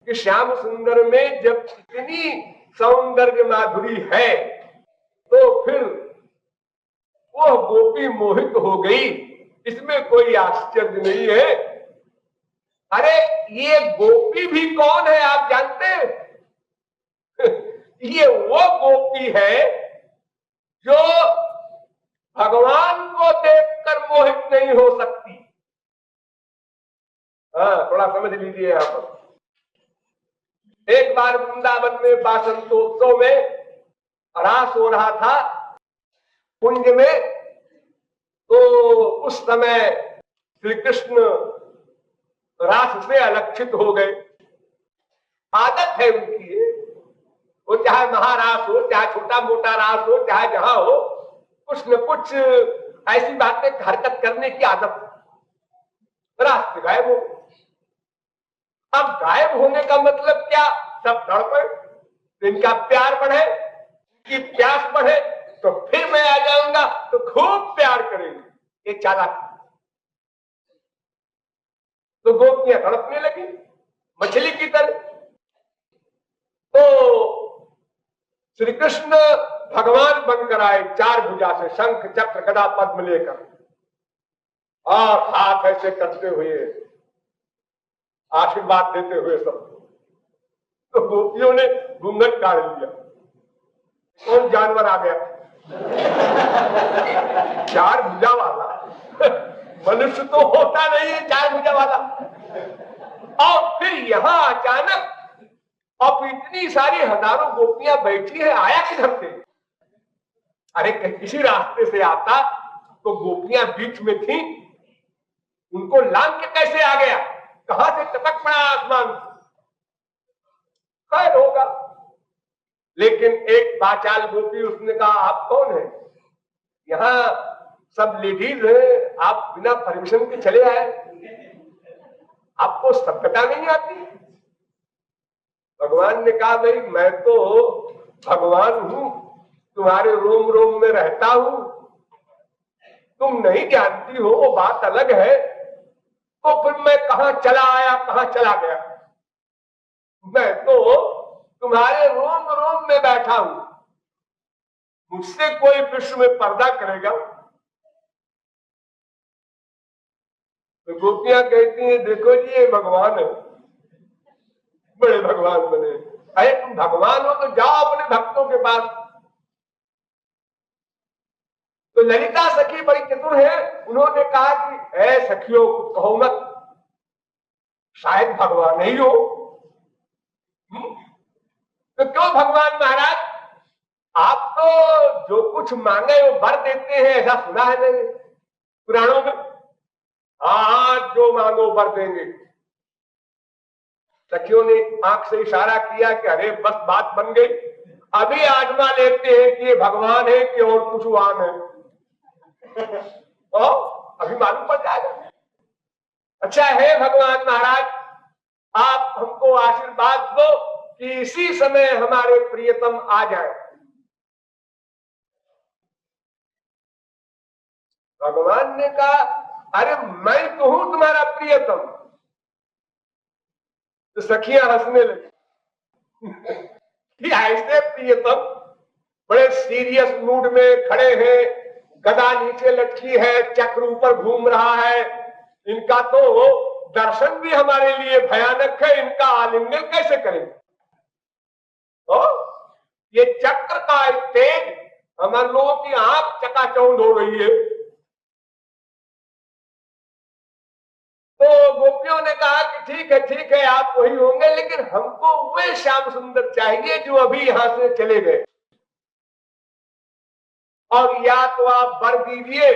कि श्याम सुंदर में जब इतनी सौंदर्य माधुरी है तो फिर वो गोपी मोहित हो गई, इसमें कोई आश्चर्य नहीं है। अरे ये गोपी भी कौन है आप जानते हैं? ये वो गोपी है जो भगवान को देखकर मोहित नहीं हो सकती। हाँ, थोड़ा समझ लीजिए यहां पर। एक बार वृंदावन में बासंतोत्सव में रास हो रहा था कुंज में, तो उस समय श्री कृष्ण रास से अलक्षित हो गए। आदत है उनकी, वो चाहे महारास हो, चाहे छोटा मोटा रास हो, चाहे जहां हो, कुछ न कुछ ऐसी बातें हरकत करने की आदत है। रास से गायब हो। अब गायब होने का मतलब क्या? सब तड़पे, इनका प्यार बढ़े, इनकी प्यास बढ़े, तो फिर मैं आ जाऊंगा तो खूब प्यार करेंगे। ये चालाकी। तो गोपियां तड़पने लगी मछली की तरह। तो श्री कृष्ण भगवान बनकर आए, चार भुजा से, शंख चक्र गदा पद्म लेकर, और हाथ ऐसे करते हुए आशीर्वाद देते हुए सबको। तो गोपियों ने घूंघट काट लिया। कौन जानवर आ गया? चार भुजा वाला मनुष्य तो होता नहीं है चार भुजा वाला। और फिर यहां अचानक अब इतनी सारी हजारों गोपियां बैठी है, आया किधर से? अरे किसी रास्ते से आता तो गोपियां बीच में थी, उनको लांग के कैसे आ गया? कहां से टपक पड़ा आसमान? खैर होगा। लेकिन एक बाचाल गोपी, उसने कहा आप कौन है? यहां सब लेडीज है, आप बिना परमिशन के चले आए, आपको सभ्यता नहीं आती? भगवान ने कहा भाई मैं तो भगवान हूं, तुम्हारे रोम रोम में रहता हूं, तुम नहीं जानती हो वो बात अलग है। तो फिर मैं कहां चला आया, कहां चला गया? मैं तो तुम्हारे रोम रोम में बैठा हूं, मुझसे कोई विश्व में पर्दा करेगा? तो गोपियां कहती हैं देखो जी ये भगवान है, बड़े भगवान बने। अरे तुम भगवान हो तो जाओ अपने भक्तों के पास। तो ललिता सखी बड़ी चतुर है, उन्होंने कहा कि ऐ सखियों कहो मत, शायद भगवान ही हो। तो क्यों भगवान महाराज, आप तो जो कुछ मांगे वो वर देते हैं, ऐसा सुना है मैंने पुराणों में। हाँ, जो मांगो वर देंगे। सखियों ने आंख से इशारा किया कि अरे बस बात बन गई, अभी आजमा लेते हैं कि ये भगवान है कि और कुछ वान है। अभी मालूम पड़ जाएगा। अच्छा है भगवान महाराज, आप हमको आशीर्वाद दो कि इसी समय हमारे प्रियतम आ जाए। भगवान ने कहा अरे मैं तो हूं तुम्हारा प्रियतम। तो सखियां हंसने लगी। ऐसे प्रियतम बड़े सीरियस मूड में खड़े हैं, गदा नीचे लटकी है, चक्र ऊपर घूम रहा है, इनका तो दर्शन भी हमारे लिए भयानक है, इनका आलिंगन कैसे करेंगे? तो ये चक्र का एक तेज हमारे लोगों की आंख चकाचौंध हो रही है। तो गोपियों ने कहा कि ठीक है आप वही होंगे, लेकिन हमको वे श्याम सुंदर चाहिए जो अभी यहां से चले गए, और या तो आप वर दीजिए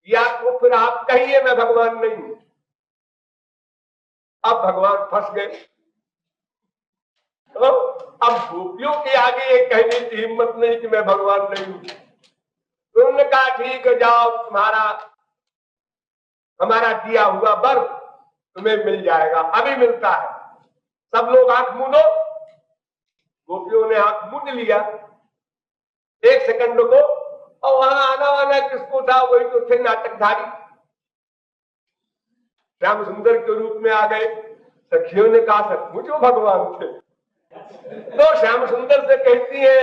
या तो फिर आप कहिए मैं भगवान नहीं हूं। अब भगवान फंस गए। तो अब गोपियों के आगे ये कहने की हिम्मत नहीं कि मैं भगवान नहीं हूं। तो उन्होंने कहा ठीक है जाओ, हमारा दिया हुआ वर तुम्हें मिल जाएगा, अभी मिलता है। सब लोग आंख मूंदो। गोपियों ने आंख मूंद लिया 1 सेकंड को, और वहां आना वाना किसको था? वही तो थे नाटकधारी, श्याम सुंदर के रूप में आ गए। सखियों ने कहा सचमुच वो भगवान थे। तो श्याम सुंदर से कहती है,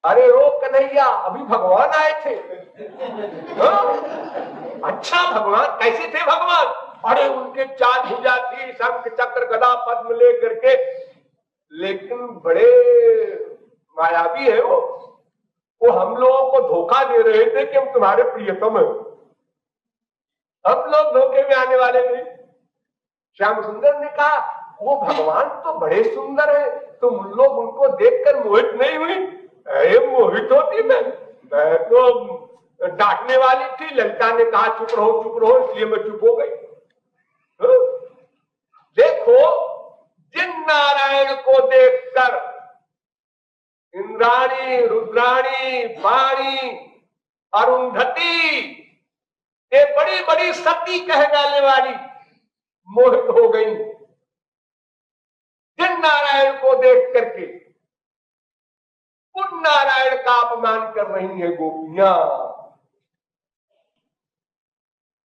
अरे ओ कन्हैया, अभी भगवान आए थे। अच्छा, भगवान कैसे थे भगवान? अरे उनके 4 भुजा थी, शंख चक्र गदा पद्म लेकर के, लेकिन बड़े मायावी है वो हम लोगों को धोखा दे रहे थे कि हम तुम्हारे प्रियतम हैं। हम लोग धोखे में आने वाले नहीं। श्याम सुंदर ने कहा, वो भगवान तो बड़े सुंदर है, तुम लोग उनको देखकर मोहित नहीं हुई? मोहित होती मैं तो डांटने वाली थी। ललिता ने कहा चुप रहो, इसलिए मैं चुप हो गई। देखो, जिन नारायण को देखकर इंद्राणी, रुद्राणी, वाणी, अरुंधति, ये बड़ी बड़ी सती कहने वाली मोहित हो गई। जिन नारायण को देख करके उन नारायण का अपमान कर रही है गोपियां,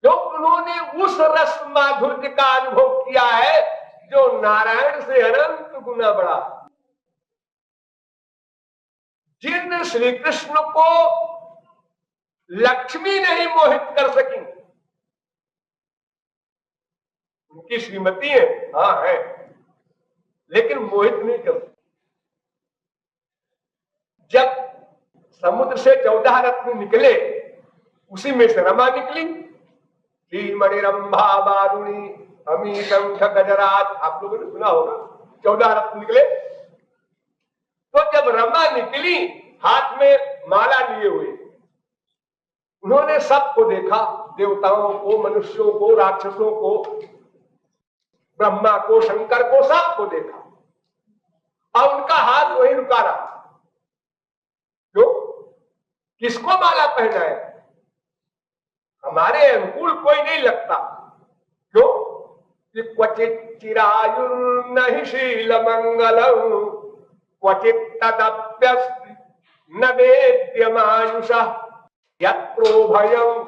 जो उन्होंने उस रस माधुर्य का अनुभव किया है जो नारायण से अनंत गुना बड़ा। जिन श्री कृष्ण को लक्ष्मी नहीं मोहित कर सकी, उनकी श्रीमती है, हाँ है, लेकिन मोहित नहीं कर सकी। जब समुद्र से 14 रत्न निकले, उसी में से रमा निकली, श्रीमणि रंभा वारुणी अमी शंख गजराज, आप लोगों ने सुना होगा, 14 रत्न निकले। तो जब रमा निकली हाथ में माला लिए हुए, उन्होंने सबको देखा, देवताओं को, मनुष्यों को, राक्षसों को, ब्रह्मा को, शंकर को, सबको देखा, और उनका हाथ वही रुका रहा। क्यों? किसको माला पहना है? हमारे अनुकूल कोई नहीं लगता। क्यों? कि क्वचित चिरायुर्न शील मंगलम क्वचित तदप्यस्ति न वेद्यमायुषः यत्रो भयं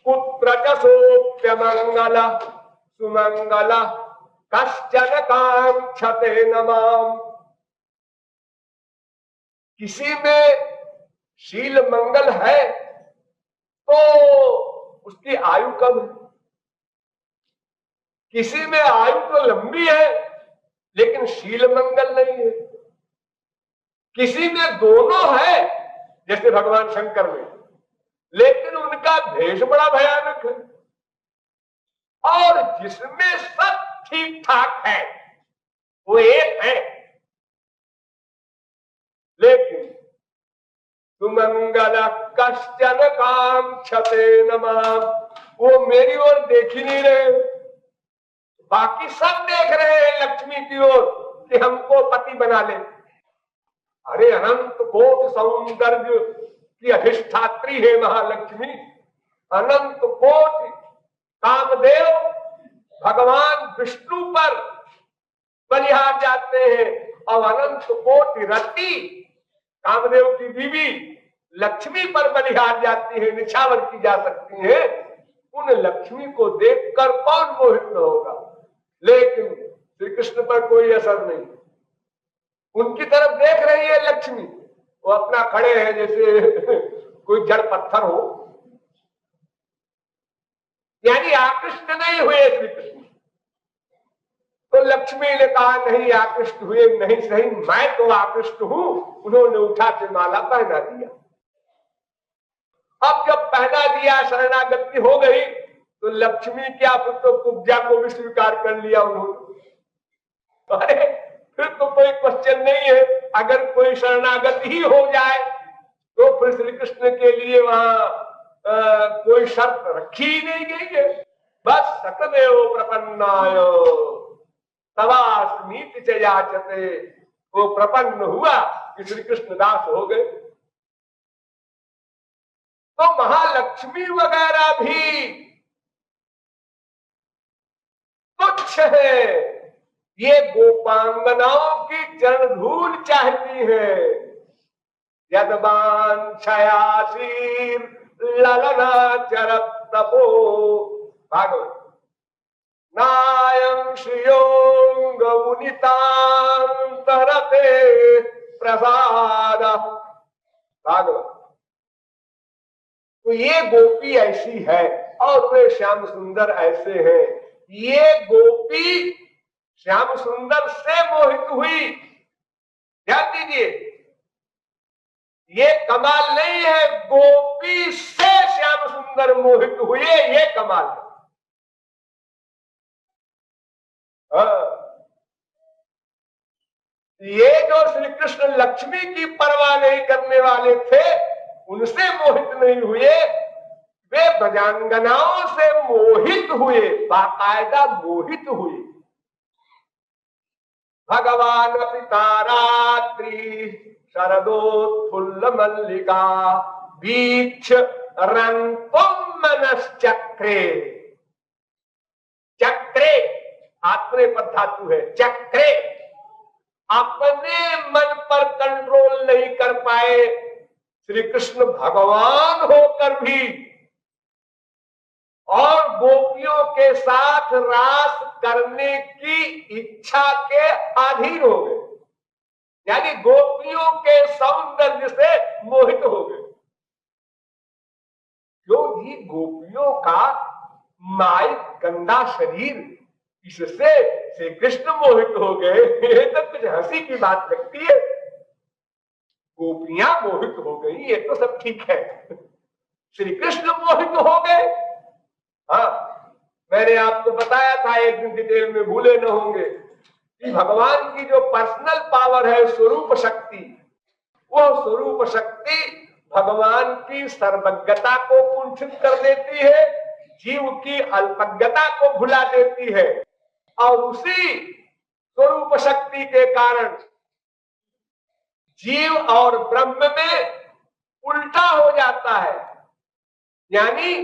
कुत्र च सोप्यमंगल सुमंगल कश्चन कांक्षते नमाम। किसी में शील मंगल है तो उसकी आयु कम है, किसी में आयु तो लंबी है लेकिन शील मंगल नहीं है, किसी में दोनों है जैसे भगवान शंकर में, लेकिन उनका भेष बड़ा भयानक है। और जिसमें सब ठीक ठाक है वो एक है, लेकिन सुमंगल कश्चन कांक्षते नमाम, वो मेरी ओर देख ही नहीं रहे, बाकी सब देख रहे हैं लक्ष्मी की ओर कि हमको पति बना ले। अरे अनंत कोटि सौंदर्य की अधिष्ठात्री है महालक्ष्मी, अनंत कोटि कामदेव भगवान विष्णु पर बलिहार जाते हैं, और अनंत कोटि रति कामदेव की बीवी लक्ष्मी पर बलिहार जाती है, निछावर की जा सकती है। उन लक्ष्मी को देखकर कौन मोहित न होगा, लेकिन श्री कृष्ण पर कोई असर नहीं। उनकी तरफ देख रही है लक्ष्मी, वो अपना खड़े हैं जैसे कोई जड़ पत्थर हो, यानी आकृष्ट नहीं हुए श्री कृष्ण। तो लक्ष्मी ने कहा नहीं आकृष्ट हुए नहीं सही, मैं तो आकृष्ट हूं। उन्होंने उठा के माला पहना दिया। अब जब पहना दिया, शरणागति हो गई, तो लक्ष्मी क्या, फिर तो कुब्जा को भी स्वीकार कर लिया उन्होंने। अरे फिर तो कोई क्वेश्चन नहीं है, अगर कोई शरणागति ही हो जाए तो फिर श्री कृष्ण के लिए वहां कोई शर्त रखी ही नहीं गई है। बस सकदेव प्रपन्नाय तवास्मीति च याचते, वो प्रपन्न हुआ कि श्री कृष्ण दास हो गए। तो महालक्ष्मी वगैरह भी तुच्छ है, ये गोपांगनाओं की चरण धूल चाहती है। यदवान छयासीर ललना चरत तपो, भागवत नायं श्रियोंग मुनितांतरते प्रसाद। भागवत। तो ये गोपी ऐसी है और वे श्याम सुंदर ऐसे हैं। ये गोपी श्याम सुंदर से मोहित हुई। ध्यान दीजिए, ये कमाल नहीं है, गोपी से श्याम सुंदर मोहित हुए, ये कमाल है। ये जो श्री कृष्ण लक्ष्मी की परवाह नहीं करने वाले थे, उनसे मोहित नहीं हुए, वे भजांगनाओं से मोहित हुए, बाकायदा मोहित हुए। भगवान पिता रात्रि शरदोत्फुल्ल मल्लिका वीक्ष रंतुम मनश्चक्रे। चक्रे आत्मे पर धातु है, चक्रे। अपने मन पर कंट्रोल नहीं कर पाए श्री कृष्ण भगवान होकर भी, और गोपियों के साथ रास करने की इच्छा के अधीन हो गए, यानी गोपियों के सौंदर्य से मोहित हो गए। क्योंकि गोपियों का माइक गंदा शरीर, इससे श्री कृष्ण मोहित हो गए। ये तो कुछ हंसी की बात लगती है। गोपियां मोहित हो गई, ये तो सब ठीक है, श्री कृष्ण मोहित हो गए। हाँ, मैंने आपको बताया था एक दिन डिटेल में, भूले न होंगे, कि भगवान की जो पर्सनल पावर है स्वरूप शक्ति, वो स्वरूप शक्ति भगवान की सर्वज्ञता को कुंठित कर देती है, जीव की अल्पज्ञता को भुला देती है, और उसी स्वरूप शक्ति के कारण जीव और ब्रह्म में उल्टा हो जाता है। यानी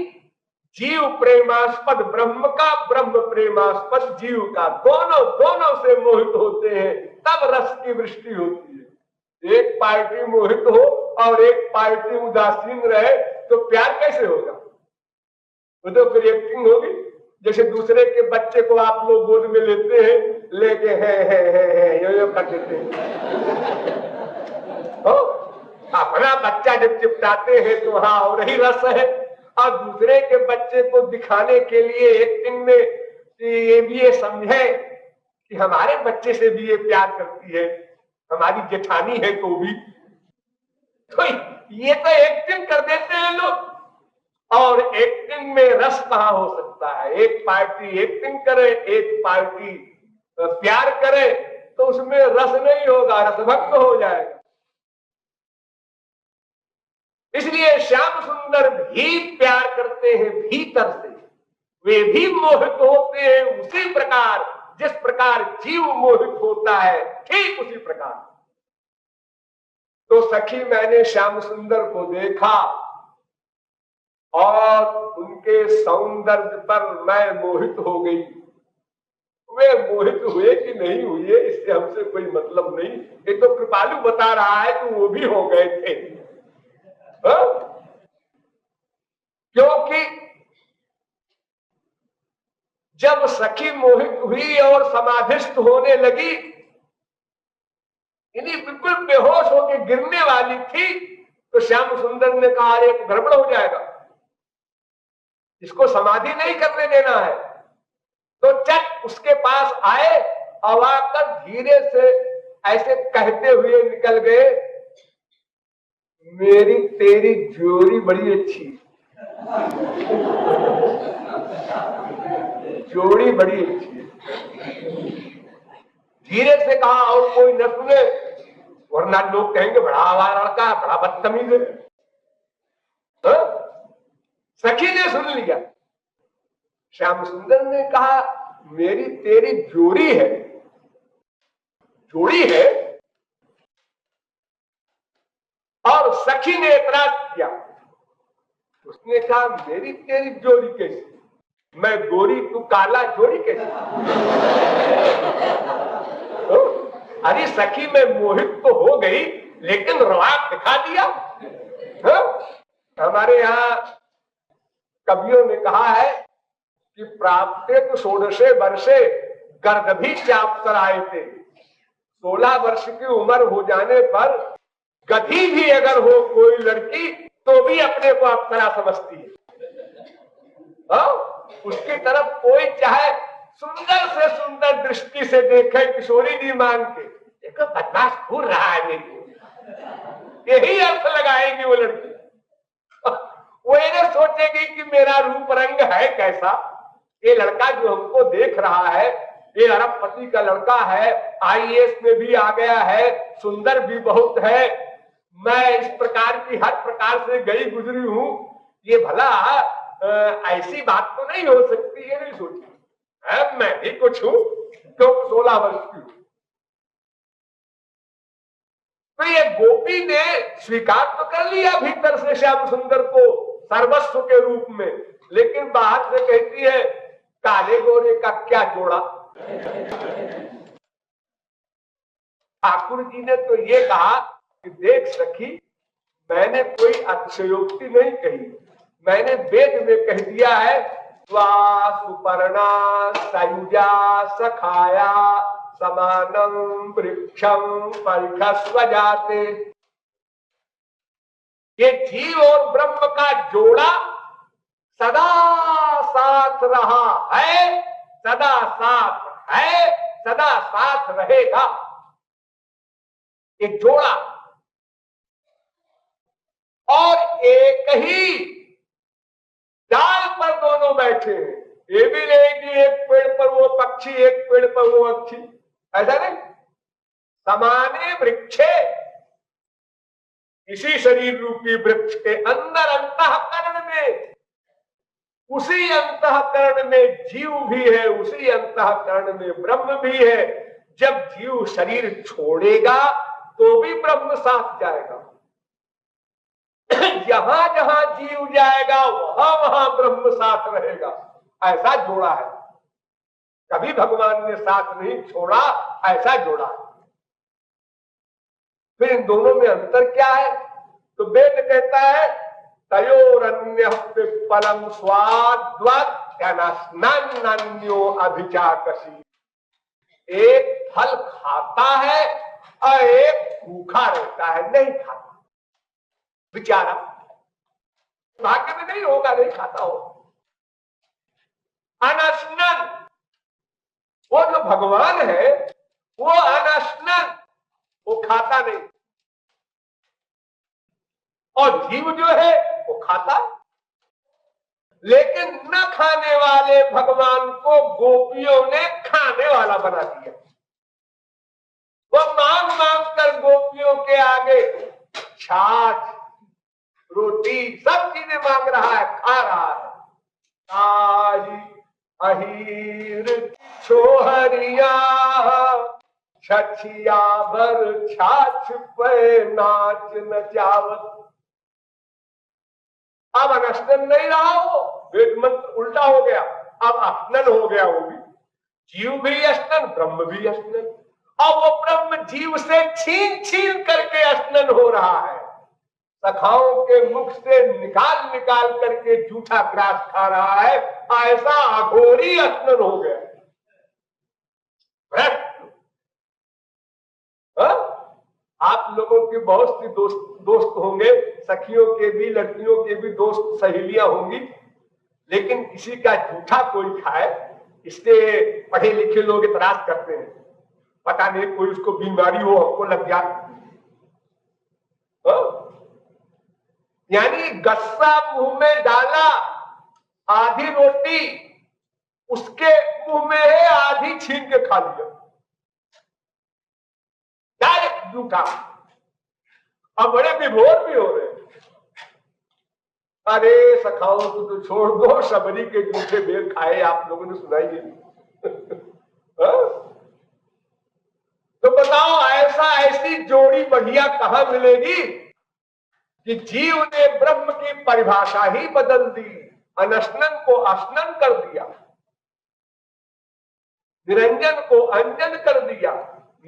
जीव प्रेमास्पद ब्रह्म का, ब्रह्म प्रेमास्पद जीव का, दोनों से मोहित होते हैं, तब रस की वृष्टि होती है। एक पार्टी मोहित हो और एक पार्टी उदासीन रहे तो प्यार कैसे होगा? वो तो फिर एक्टिंग होगी। जैसे दूसरे के बच्चे को आप लोग गोद में लेते हैं, लेके है यो कर देते हैं। अपना बच्चा जब चिपटाते हैं तो वहां और ही रस है, और दूसरे के बच्चे को दिखाने के लिए एक्टिंग में ये भी ये समझे कि हमारे बच्चे से भी ये प्यार करती है, हमारी जेठानी है तो भी, तो ये तो एक्टिंग कर देते हैं लोग। और एक्टिंग में रस कहां हो सकता है? एक पार्टी एक्टिंग करे, एक पार्टी प्यार करे, तो उसमें रस नहीं होगा, रसभक्त हो जाएगा। इसलिए श्याम सुंदर भी प्यार करते हैं भीतर से, वे भी मोहित होते हैं उसी प्रकार जिस प्रकार जीव मोहित होता है, ठीक उसी प्रकार। तो सखी मैंने श्याम सुंदर को देखा और उनके सौंदर्य पर मैं मोहित हो गई। वे मोहित हुए कि नहीं हुए इससे हमसे कोई मतलब नहीं, ये तो कृपालु बता रहा है कि वो भी हो गए थे। क्योंकि जब सखी मोहित हुई और समाधिस्थ होने लगी, इन्हीं बिल्कुल बेहोश होकर गिरने वाली थी, तो श्याम सुंदर ने कहा अरे गड़बड़ हो जाएगा, इसको समाधि नहीं करने देना है। तो चट उसके पास आए और आकर धीरे से ऐसे कहते हुए निकल गए, मेरी तेरी जोड़ी बड़ी अच्छी, जोड़ी बड़ी अच्छी। धीरे से कहा और कोई न सुने, वरना लोग कहेंगे बड़ा आवारा लड़का, बड़ा बदतमीज है। सखी ने सुन लिया। श्याम सुंदर ने कहा मेरी तेरी जोड़ी है, जोड़ी है। और सखी ने एतराज किया, उसने कहा मेरी तेरी जोड़ी कैसी, मैं गोरी तू काला, जोड़ी कैसी? अरे सखी में मोहित तो हो गई, लेकिन रवाब दिखा दिया। हमारे यहाँ कवियों ने कहा है कि प्राप्ते तो 16 वर्षे गर्द भी व्याप्त आए थे। 16 वर्ष की उम्र हो जाने पर गधी भी अगर हो कोई लड़की तो भी अपने को अप्सरा समझती है। उसकी तरफ कोई चाहे सुंदर से सुंदर दृष्टि से देखे, किशोरी जी मान के देखो बदमाश घूर रहा है मेरी, यही अर्थ लगाएगी वो लड़की। वो ये सोचेगी कि मेरा रूप रंग है कैसा, ये लड़का जो हमको देख रहा है ये अरबपति का लड़का है, IAS में भी आ गया है, सुंदर भी बहुत है, मैं इस प्रकार की हर प्रकार से गई गुजरी हूं, ये भला ऐसी बात तो नहीं हो सकती, ये नहीं सोची मैं भी कुछ हूं क्यों 16 वर्ष की हूं। तो ये गोपी ने स्वीकार तो कर लिया भीतर से श्याम सुंदर को सर्वस्व के रूप में, लेकिन बाहर से कहती है काले गोरे का क्या जोड़ा। ठाकुर जी ने तो ये कहा कि देख सखी, मैंने कोई अतिशयोक्ति नहीं कही, मैंने वेद में कह दिया है सुपर्णा सयुजा सखाया समानम वृक्षम परिखस्व जाते। ये जीव और ब्रह्म का जोड़ा सदा साथ रहा है, सदा साथ है, सदा साथ रहेगा। एक जोड़ा और एक ही डाल पर दोनों बैठे हैं, ये भी लेगी एक पेड़ पर वो पक्षी, एक पेड़ पर वो पक्षी, ऐसा नहीं। समाने वृक्षे, इसी शरीर रूपी वृक्ष के अंदर अंतःकरण में, उसी अंतःकरण में जीव भी है, उसी अंतःकरण में ब्रह्म भी है। जब जीव शरीर छोड़ेगा तो भी ब्रह्म साथ जाएगा, जहां जहां जीव जाएगा वहां वहां ब्रह्म साथ रहेगा। ऐसा जोड़ा है, कभी भगवान ने साथ नहीं छोड़ा, ऐसा जोड़ा है। फिर इन दोनों में अंतर क्या है? तो वेद कहता है तयोरन्य फलम स्वाद्वत् अन्यो अभिचाकसी। एक फल खाता है और एक भूखा रहता है, नहीं खाता बेचारा, भाग्य में नहीं होगा, नहीं खाता हो। अनशनन, वो जो भगवान है वो अनशनन, वो खाता नहीं, और जीव जो है वो खाता। लेकिन न खाने वाले भगवान को गोपियों ने खाने वाला बना दिया। वो मांग मांग कर गोपियों के आगे छाछ रोटी सब चीजें मांग रहा है, खा रहा है। ताही अहीर छोहरिया छछिया भर छाछ पे नाच नचावत। अब अनशन नहीं रहा, वो वेद मंत्र उल्टा हो गया, अब अश्नन हो गया। वो भी जीव भी अश्नन, ब्रह्म भी अश्नन, और वो ब्रह्म जीव से छीन छीन करके अश्नन हो रहा है। सखाओं के मुख से निकाल निकाल करके जूठा ग्रास खा रहा है, ऐसा अघोरी अश्नन हो गया। आप लोगों के बहुत सी दोस्त होंगे, सखियों के भी, लड़कियों के भी दोस्त सहेलियां होंगी, लेकिन किसी का जूठा कोई खाए, इससे पढ़े लिखे लोग इतराज करते हैं, पता नहीं कोई उसको बीमारी हो, हमको लग जाए। यानी गस्सा मुंह में डाला, आधी रोटी उसके मुंह में है, आधी छीन के खा लिया, डायरेक्ट जूठा। अब बड़े विभोर भी हो रहे। अरे सखाओं को तो छोड़ दो, सबरी के जूठे बेर खाए, आप लोगों ने सुनाई है। तो बताओ ऐसा ऐसी जोड़ी बढ़िया कहां मिलेगी कि जीव ने ब्रह्म की परिभाषा ही बदल दी, अनशनन को अश्नन कर दिया, निरंजन को अंजन कर दिया,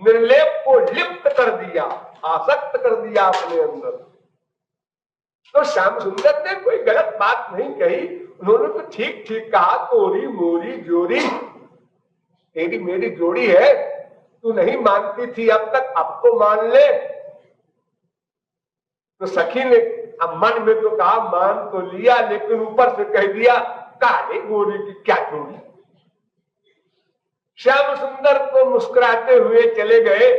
निर्लेप को लिप्त कर दिया, आसक्त कर दिया अपने अंदर। तो श्याम सुंदर ने कोई गलत बात नहीं कही, उन्होंने तो ठीक ठीक कहा, तोरी मोरी जोड़ी, तेरी मेरी जोड़ी है, तू नहीं मानती थी अब तक, अब तो मान ले। तो सखी ने अब मन में तो कहा मान तो लिया, लेकिन ऊपर से कह दिया काले गोरे की क्या जोड़ी। श्याम सुंदर तो मुस्कुराते हुए चले गए,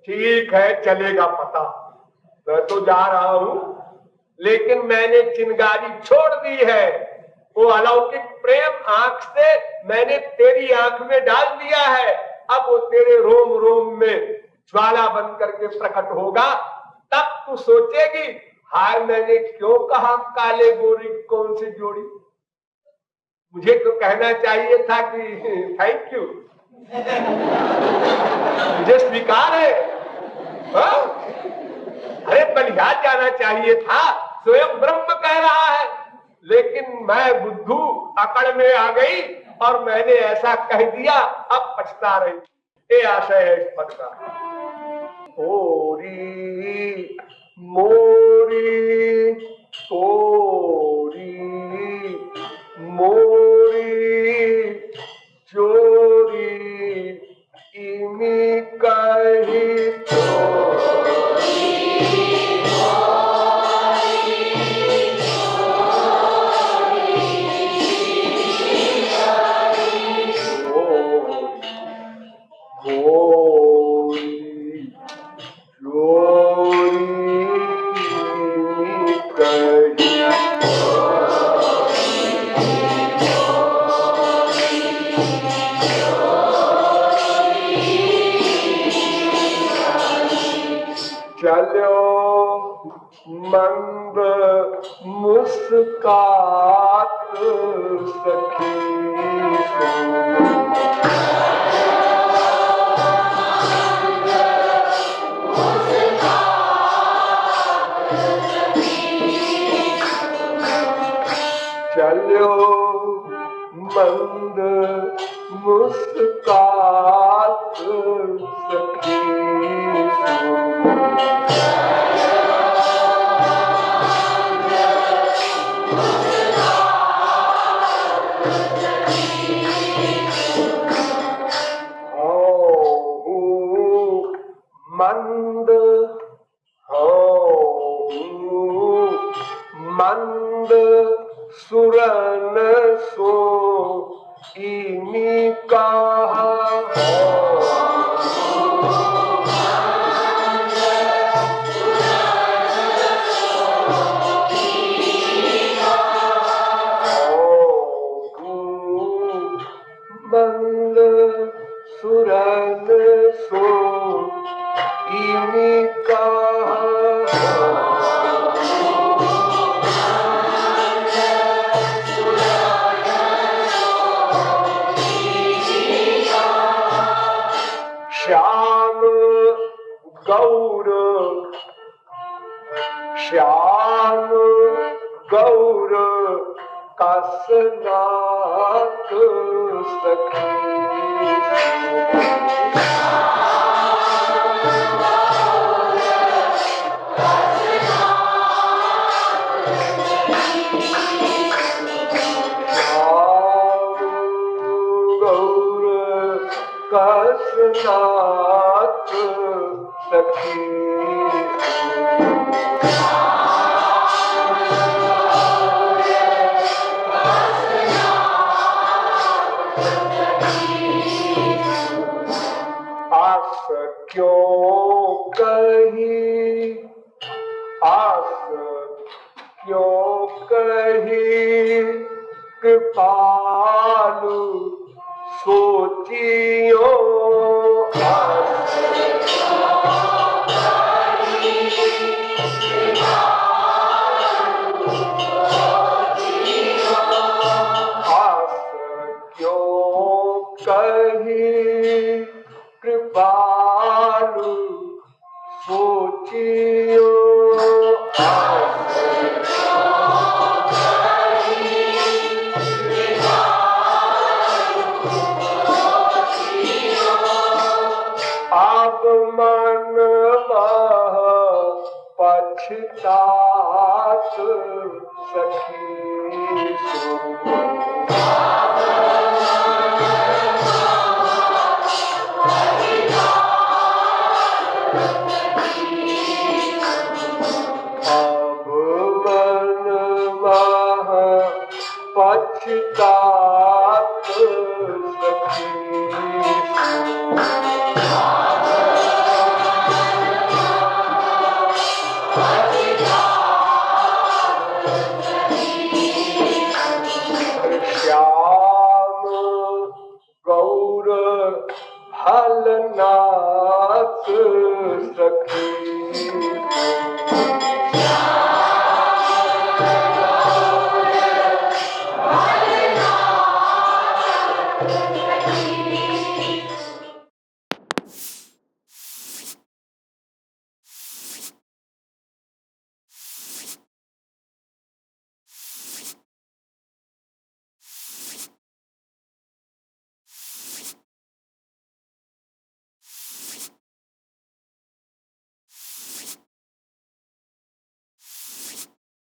ठीक है चलेगा पता, मैं तो जा रहा हूं, लेकिन मैंने चिंगारी छोड़ दी है, वो अलौकिक प्रेम आंख से मैंने तेरी आंख में डाल दिया है, अब वो तेरे रोम रोम में ज्वाला बन करके प्रकट होगा, तब तू सोचेगी हाय मैंने क्यों कहा काले गोरी कौन सी जोड़ी। मुझे तो कहना चाहिए था कि थैंक यू, मुझे स्वीकार है। अरे बलिया जाना चाहिए था, स्वयं ब्रह्म कह रहा है, लेकिन मैं बुद्धू अकड़ में आ गई और मैंने ऐसा कह दिया, अब पछता रही। ये आशय है इस पद का। ओरी मोरी तोरी मोरी चोरी इमी कही मंद मुस्कात सखी चलो मंद मुस्कात सखी मंद हो मंद सुरन सो इनी कहा मंद सुरन सो इनी कहा श्याम गौर श्याम गौर कसनाक सखी कसनाक सखी आस क्यों कही आस क्यों कही कृपालु सोचियो आस क्यों कही कृपालु सोचियो अब मन पछतात सखी